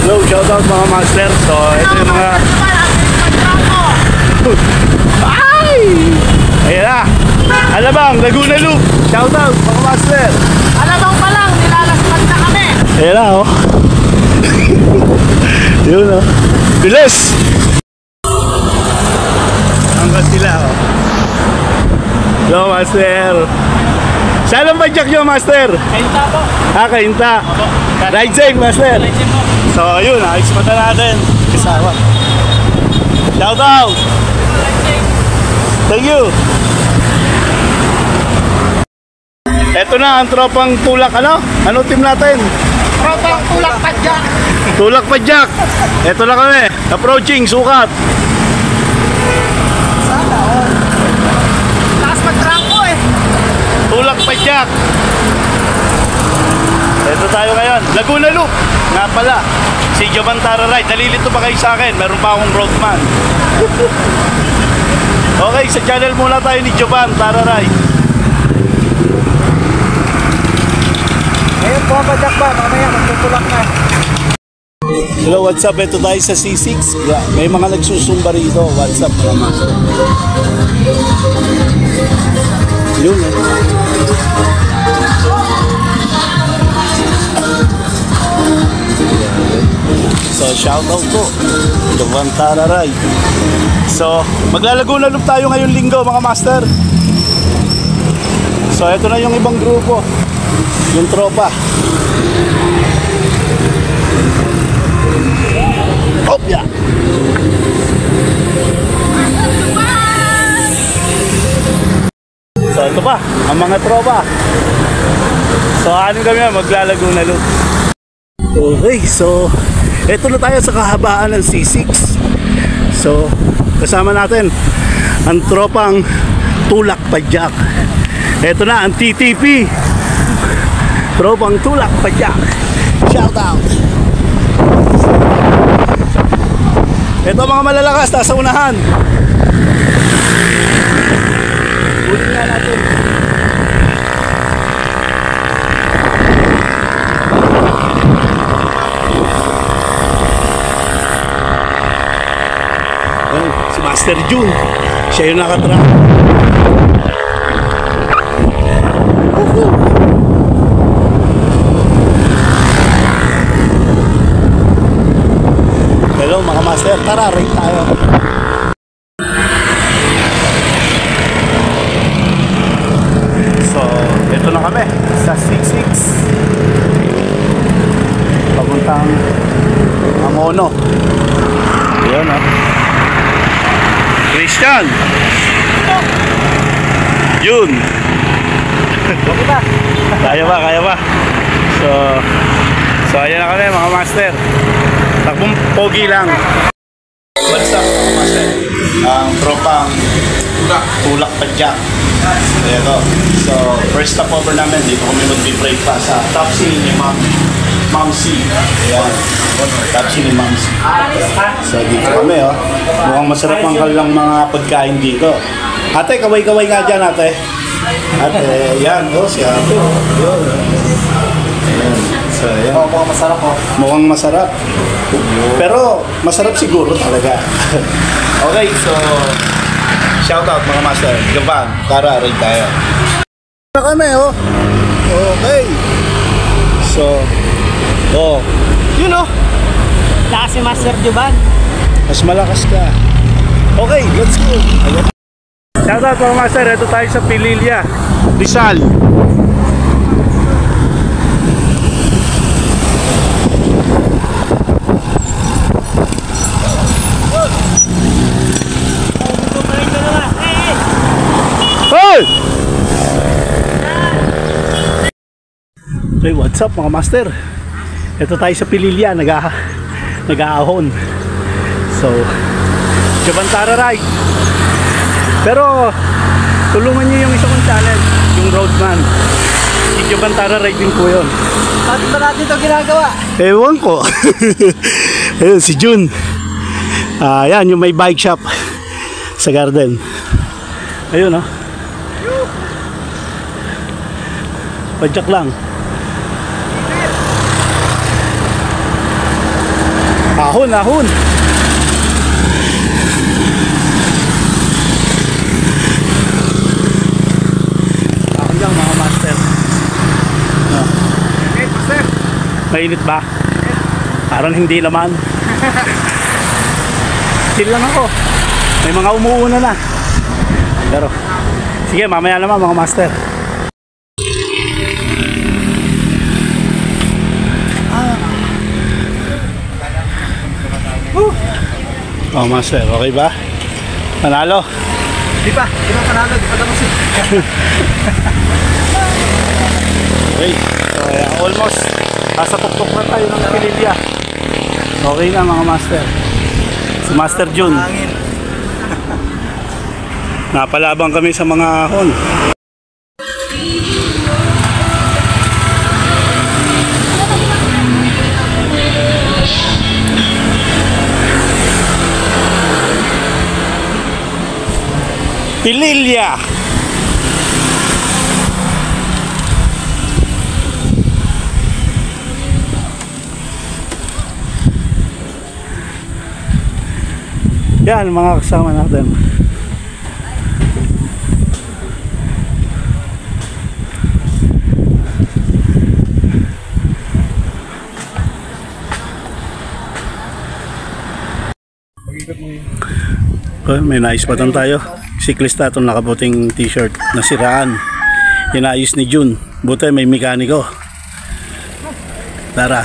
Hello, shoutout mga master. So, ito yung mga... Ay! Ayan na. Alabang, Laguna Loop. Shoutout mga master. Alabang pa lang, nilalaspan na kami. Ayan na, oh. Yun, oh. Bilis! Hanggang sila, oh. Hello, master. Saan ang badyak nyo, master? Kainta po. Kainta. Ride safe, master. Ride safe po. So, ayun, ayos mata natin. Kasawa. Shout out! Thank you! Ito na ang tropang tulak, ano? Ano team natin? Tropang tulak padyak. Tulak padyak. Ito na kami. Approaching, sukat. Sana, oh. Lakas mag-trangko eh. Tulak padyak. Ito tayo ngayon. Laguna Loop. Nga pala. Si Jovan Tara Ride. Nalilito pa kayo sa akin. Meron pa akong roadman. Okay, sa channel muna tayo ni Jovan Tara Ride. Ngayon, pumapadyak ba? Mamaya, magtutulak na. Hello, what's up? Ito tayo sa C6. May mga nagsusumba rito. What's up, mga master? Yun, eh. So, shoutout po. Jovan Tara Ride. So, maglalaguna loop tayo ngayong linggo, mga master. So, ito na yung ibang grupo. Yung tropa. Oh, yeah. So, ito pa, ang mga tropa. So, ano kami, maglalaguna loop. Okay, so ito na tayo sa kahabaan ng C6. So, kasama natin ang tropang Tulak Padyak. Ito na ang TTP. Tropang Tulak Padyak. Shout out. Ito mga malalakas, nasa unahan. Ulit nga natin. Si Master June, siya yung nakatrack. Hello mga master, tara ride tayo. So, ito na kami sa C6 papuntang Amono. Ayan, oh. Christian Yun. Kaya ba? So ayan na kami mga master. Takbong pogi lang. What's up mga master? Ang tropang Tulak Padyak. Ayan o. So first stopover namin. Dito kami mag-breakfast sa Top C ni Ma'am C. Ayan. Top C ni Ma'am C. So dito kami oh. Mukhang masarap ang kalang mga pagkain dito. Ate, kaway-kaway nga dyan ate. Ate, yan oh, si ate oh. So ayan. Mukhang masarap oh. Mukhang masarap. Pero masarap siguro talaga. Okay, so shout out mga master. Jovan, tara, ride tayo. Na kami oh. Okay. So, oh. Yun oh. Lakas si Master Jovan. Mas malakas ka. Okay, let's go. Shout out mga master. Ito tayo sa Pililya, Rizal. Hey! Hey, what's up mga master? Ito tayo sa Pililya, nag-aahon. So, Jovan Tara Ride. Pero, tulungan niyo yung isa kong channel, yung Roadman. Si Jovan Tara Ride din po yun. Bakit ba natin ito ginagawa? Ewan ko. Ayun, si June. Yan, yung may bike shop sa garden. Ayun, oh. Padyak lang. Ahon, ahon. Ahon lang mga master. Okay, master. Mainit ba? Parang hindi naman. Chill lang ako. May mga umuuna na. Pero, sige, mamaya naman mga master. Oh, master, okay ba? Panalo? Di ba panalo? Di pa tapos eh. Okay, so almost nasa pukpok na tayo ng Pilipia. Okay na mga master. Si Master Jun. Napalabang kami sa mga ahon. Pililya. Yan mga kasama natin. Oh, may naispatan tayo. Siklista itong nakaputing t-shirt na siraan. Inayos ni Jun. Buti may mekaniko. Tara,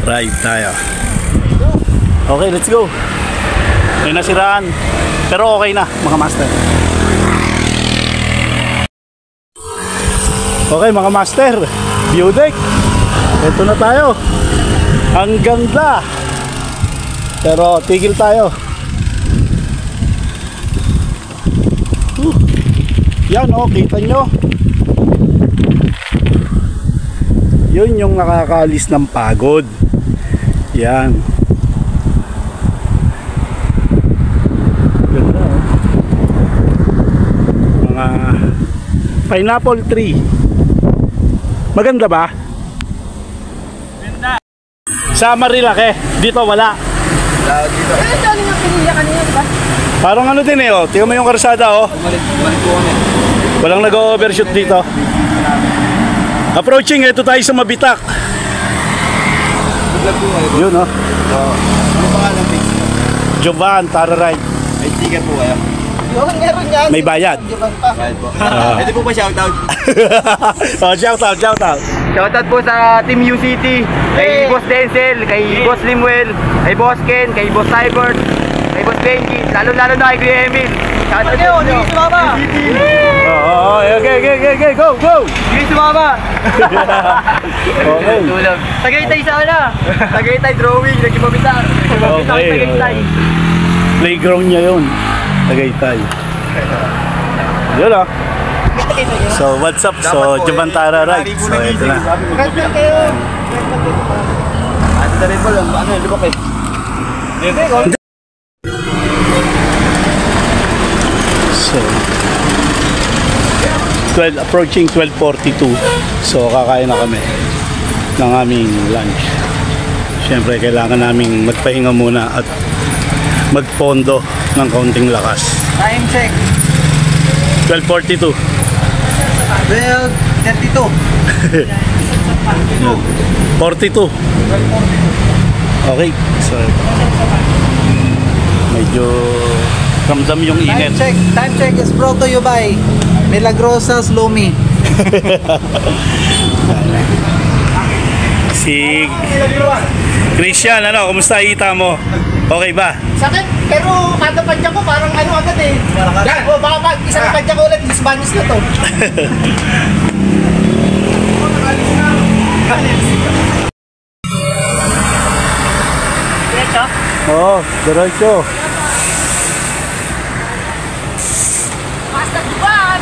ride tayo. Okay, let's go. May nasiraan, pero okay na mga master. Okay mga master, view deck. Ito na tayo. Ang ganda. Pero tigil tayo. Yan oh, kita nyo. Yun yung nakakaalis ng pagod. Yan. Ganda oh. Mga pineapple tree. Maganda ba? Ganda. Sa Marilake, dito wala. Dito. Ano dali nga pinilya kanina, di ba? Parang ano din eh oh. Tingnan mo yung karsada oh. Walang nag-overshoot dito. Approaching, ito tayo sa Mabitak. Yun oh. Ano pangalan ng Jovan, Tara Ride. May ticket po kayo? Yung meron yan. May bayad. Bayad po. Ito po ba shoutout? Oh, shoutout, shoutout. Shoutout po sa Team UCT, kay Boss Denzel, kay Boss Limuel, kay Boss Ken, kay Boss Cybert, kay Boss Benji, lalo-lalo na kay Kuya Emil. Shoutout po nyo. Oh, okay, go, go. Sige, sumama. Okay. Tagaytay sana. Tagaytay drawing, nagkipabita. Okay. Tagaytay. Playground niya yun. Tagaytay. Yun ah. So what's up? So Jovan Tara Ride. So ito na. Red kayo. Ano na rin po lang, ano yun, libak eh. So 12, approaching 12:42. So kakain na kami ng aming lunch. Siyempre kailangan naming magpahinga muna at magpondo ng kaunting lakas. Time check. 12:42. 12:32. 42. Okay. So medyo ramdam yung init. Time check is brought to you by Milagrosas Lumi. Si Christian, ano, kumusta ita mo? Okay ba? Sakit, pero kada padya ko parang ano agad eh. O baka pag isang padya ko ulit, Spanish na to. Oo, diretso. Basta duwan!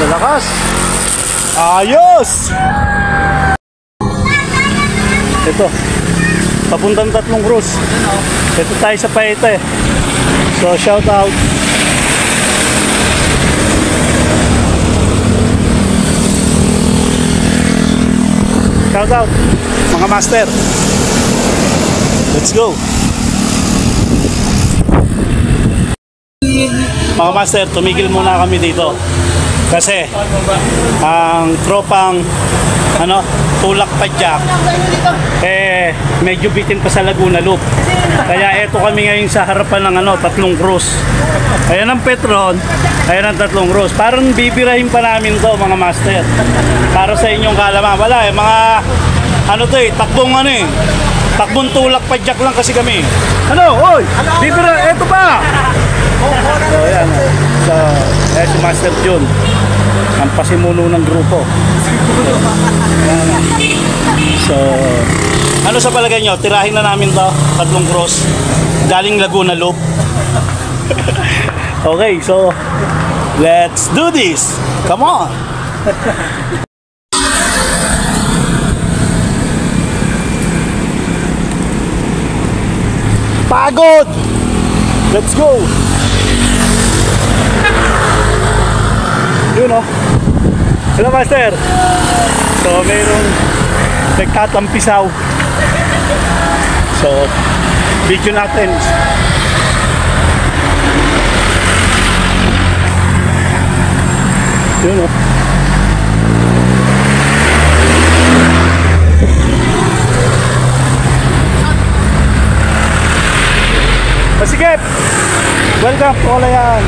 Malakas. Ayos! Ito. Papuntang Tatlong Cruz. Ito tayo sa Paete. So shout out. Shout out, mga master. Let's go. Mga master, tumigil muna kami dito. Kasi ang tropang Tulak Padjak medyo bitin pa sa Laguna Loop. Kaya eto kami ngayon sa harapan ng tatlong cross. Ayan ang Petron, ayan ang tatlong cross. Parang bibirahin pa namin to, mga master. Para sa inyong kalaman. Wala mga takbong Tulak Padjak lang kasi kami. Oy, bibira, eto pa. So ayan. So, ayan si Master Jun, ang pasimuno ng grupo. So, ano sa palagay nyo? Tirahin na namin to, tatlong cross, galing Laguna Loop. Okay, so let's do this. Come on. Pagod. Let's go. Yun Hello, Master. So, mayroong nagtatampisaw. So, video natin. Yun Masikip! Welcome, Kolayan!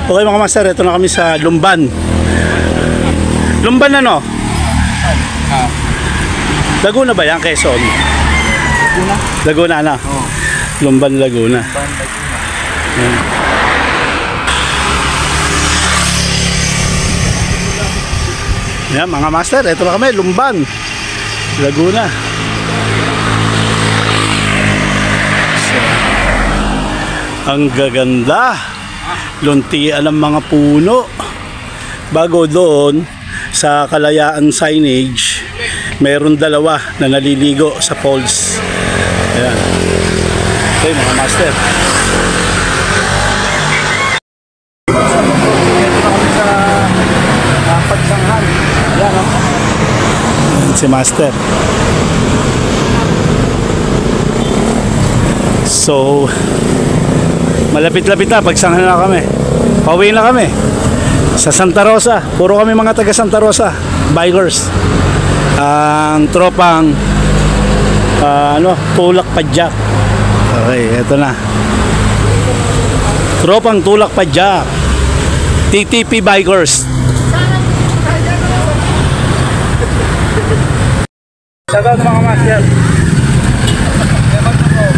Okay mga master, ito na kami sa Lumban. Lumban Laguna ba yan? Quezon? Laguna na? Oh. Lumban, Laguna. Yan mga master, ito na kami, Lumban, Laguna. So, ang gaganda. Luntian ang mga puno. Bago doon sa Kalayaan signage, mayroon dalawa na naliligo sa falls. Ayan. Okay mga master. Ito na kami sa Pagsanghan. Ayan si master. So malapit-lapit na, Pagsanghan na kami. Pauwi na kami sa Santa Rosa. Puro kami mga taga Santa Rosa, bikers. Ang tropang Tulak Padjak. Okay, eto na. Tropang Tulak Padjak, TTP bikers. Shoutout mga master.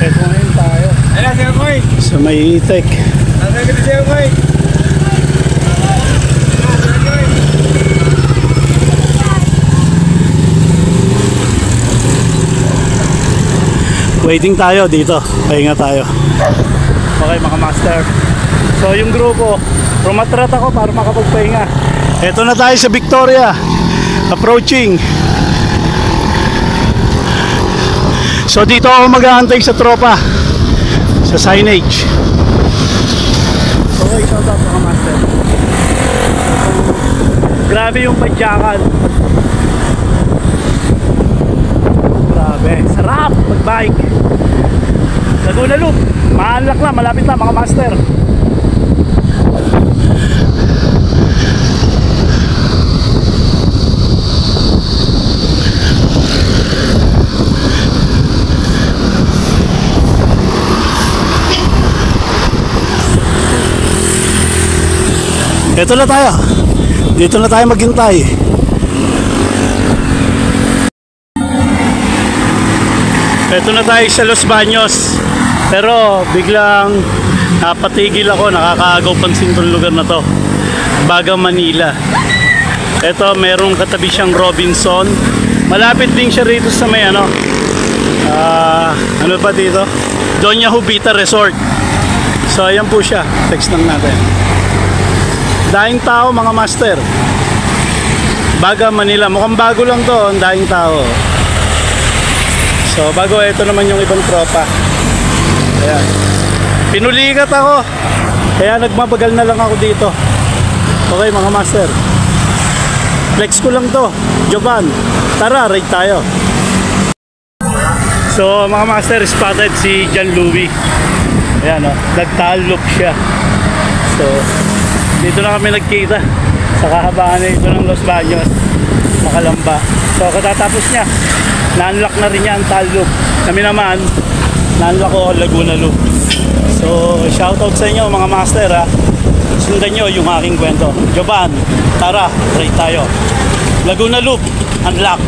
Eto ngayon tayo sa may itek. Waiting tayo dito. Pahinga tayo. Okay mga master. So yung grupo, rumatrat ako para makapagpahinga. Eto na tayo sa Victoria. Approaching. So dito ako mag-aantay sa tropa, sa signage. Okay, shout out mga master. Grabe yung padyakan. Grabe, sarap mag-bike. Laguna Loop, maanlak na, malapit na mga master. Ito na tayo. Dito na tayo maghintay. Ito na tayo sa Los Baños. Pero biglang napatigil ako, nakakaagaw pansin tong lugar na to. Baga, Manila. Ito, merong katabi siyang Robinson. Malapit din siya rito sa may ano pa dito? Doña Jubita Resort. So ayan po siya. Text lang natin. Daing tao mga master. Baga, Manila. Mukhang bago lang to, ang daing tao. So bago, ito naman yung ibang tropa. Ayan. Pinulikat ako. Kaya nagmabagal na lang ako dito. Okay mga master. Flex ko lang to. Jovan, tara, ride tayo. So mga master, spotted si John Louie. Ayan o, nagtalop siya. So, dito na kami nagkita sa kahabaan na ito ng Los Baños, Makalamba. So katatapos niya, na-unlock na rin niya ang Tal Loop. Kami naman, na-unlock ko Laguna Loop. So shoutout sa inyo mga master ha. Sundan nyo yung aking kwento. Jovan, tara, ride tayo. Laguna Loop, unlock.